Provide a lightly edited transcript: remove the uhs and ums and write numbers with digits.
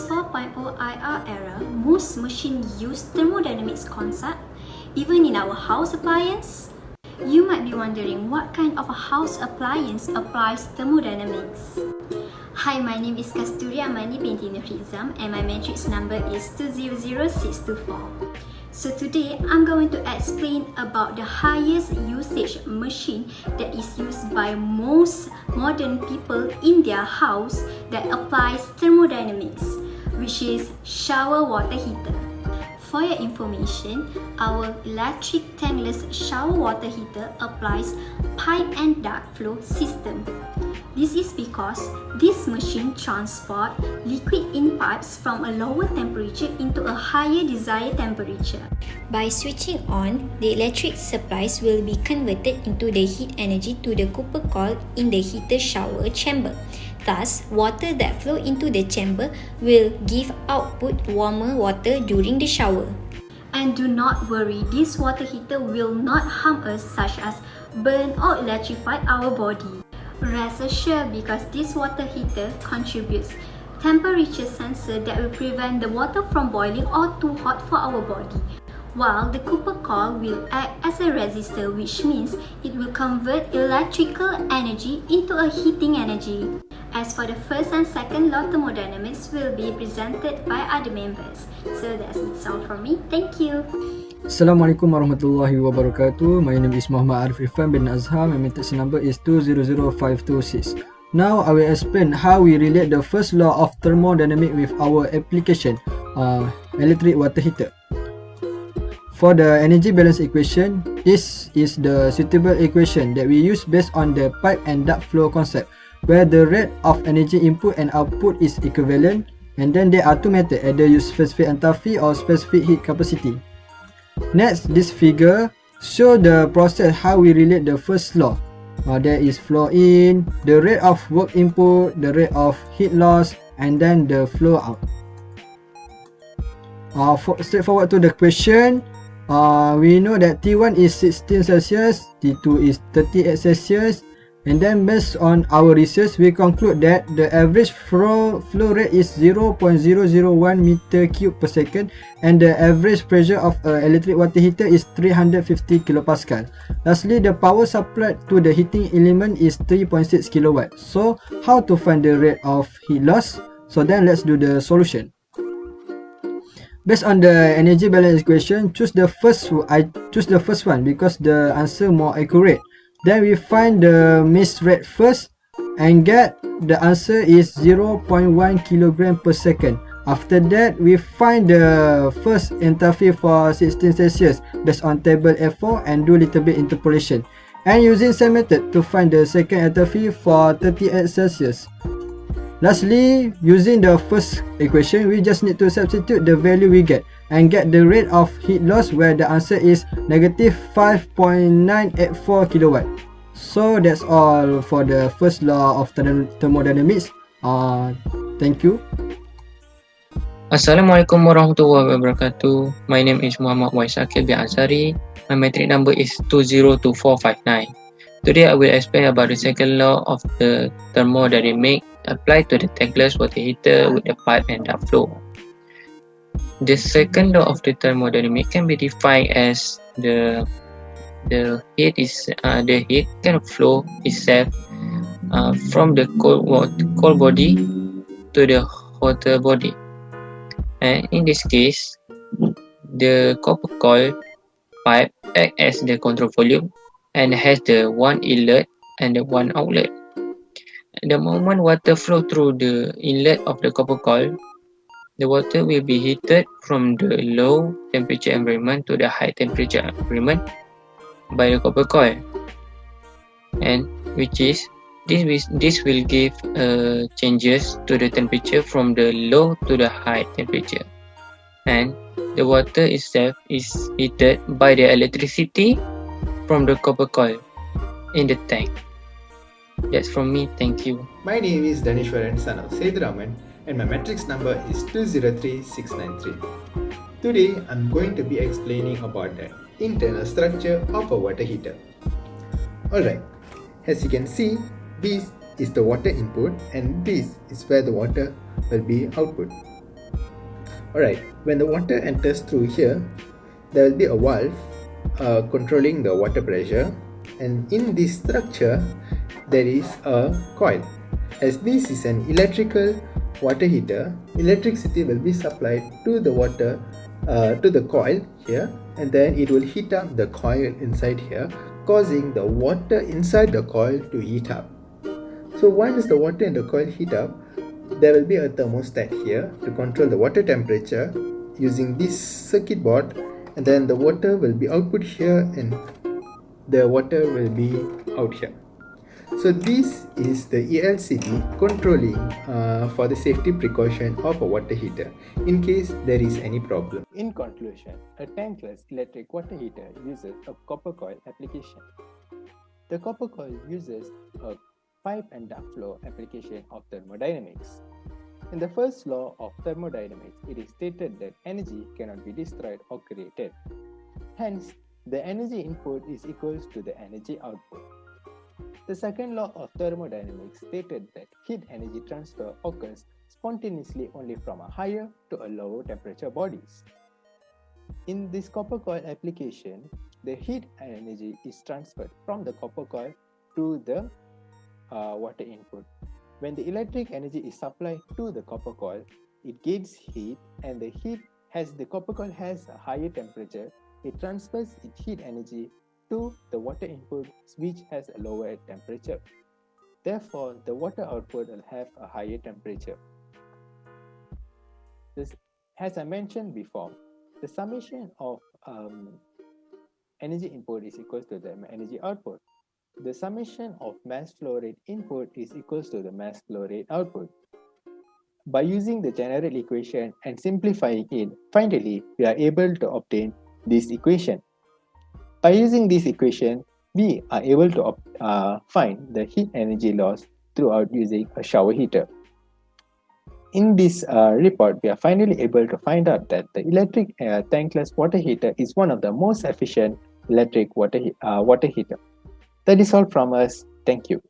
this 4.0 IR era, most machines use thermodynamics concept, even in our house appliance. You might be wondering what kind of a house appliance applies thermodynamics. Hi, my name is Kasturi Amani binti Nurizam and my matrix number is 200624. So today, I'm going to explain about the highest usage machine that is used by most modern people in their house that applies thermodynamics, which is shower water heater. For your information, our electric tankless shower water heater applies pipe and duct flow system. This is because this machine transports liquid in pipes from a lower temperature into a higher desired temperature. By switching on, the electric supplies will be converted into the heat energy to the copper coil in the heater shower chamber. Thus, water that flow into the chamber will give output warmer water during the shower. And do not worry, this water heater will not harm us such as burn or electrify our body. Rest assured because this water heater contributes temperature sensor that will prevent the water from boiling or too hot for our body. While the copper coil will act as a resistor, which means it will convert electrical energy into a heating energy. As for the first and second law thermodynamics will be presented by other members. So that's all from me. Thank you. Assalamualaikum warahmatullahi wabarakatuh. My name is Muhammad Arif Irfan bin Azhar. My matrix number is 200526. Now I will explain how we relate the first law of thermodynamics with our application, electric water heater. For the energy balance equation, this is the suitable equation that we use based on the pipe and duct flow concept, where the rate of energy input and output is equivalent, and then there are two methods, either use specific enthalpy or specific heat capacity. Next, this figure show the process how we relate the first law. There is flow in, the rate of work input, the rate of heat loss, and then the flow out. Straightforward to the question. We know that T1 is 16 Celsius, T2 is 38 Celsius, and then based on our research, we conclude that the average flow rate is 0.001 meter cube per second, and the average pressure of an electric water heater is 350 kilopascal. Lastly, the power supplied to the heating element is 3.6 kilowatt. So, how to find the rate of heat loss? So then let's do the solution. Based on the energy balance equation, I choose the first one because the answer more accurate. Then we find the mass rate first and get the answer is 0.1 kg per second. After that, we find the first enthalpy for 16 Celsius based on table F4 and do little bit interpolation. And using same method to find the second enthalpy for 38 Celsius. Lastly, using the first equation, we just need to substitute the value we get and get the rate of heat loss, where the answer is negative 5.984 kilowatt. So that's all for the first law of thermodynamics. Thank you. Assalamualaikum warahmatullahi wabarakatuh. My name is Muhammad Waisakil bin Azari. My matrix number is 202459. Today I will explain about the second law of the thermodynamics applied to the tankless water heater with the pipe and duct flow. The second law of the thermodynamics can be defined as the heat can flow itself from the cold body to the hotter body. And in this case, the copper coil pipe acts as the control volume and has the one inlet and the one outlet. The moment water flow through the inlet of the copper coil, the water will be heated from the low temperature environment to the high temperature environment by the copper coil, and this will give changes to the temperature from the low to the high temperature, and the water itself is heated by the electricity from the copper coil in the tank. That's from me. Thank you. My name is Danishwaran, son of Sethuraman, and my matrix number is 203693. Today, I'm going to be explaining about the internal structure of a water heater. Alright, as you can see, this is the water input and this is where the water will be output. Alright, when the water enters through here, there will be a valve controlling the water pressure, and in this structure there is a coil. As this is an electrical water heater, electricity will be supplied to the water to the coil here, and then it will heat up the coil inside here, causing the water inside the coil to heat up. So once the water in the coil heat up, there will be a thermostat here to control the water temperature using this circuit board, and then the water will be output here and the water will be out here. So this is the ELCD controlling for the safety precaution of a water heater in case there is any problem. In conclusion, a tankless electric water heater uses a copper coil application. The copper coil uses a pipe and duct flow application of thermodynamics. In the first law of thermodynamics, it is stated that energy cannot be destroyed or created. Hence, the energy input is equals to the energy output. The second law of thermodynamics stated that heat energy transfer occurs spontaneously only from a higher to a lower temperature bodies. In this copper coil application, the heat energy is transferred from the copper coil to the water input. When the electric energy is supplied to the copper coil, it gains heat, and the heat, as the copper coil has a higher temperature, it transfers its heat energy to the water input, which has a lower temperature. Therefore, the water output will have a higher temperature. This, as I mentioned before, the summation of energy input is equal to the energy output. The summation of mass flow rate input is equal to the mass flow rate output. By using the general equation and simplifying it, finally, we are able to obtain this equation. By using this equation, we are able to find the heat energy loss throughout using a shower heater. In this report, we are finally able to find out that the electric tankless water heater is one of the most efficient electric water heater. That is all from us. Thank you.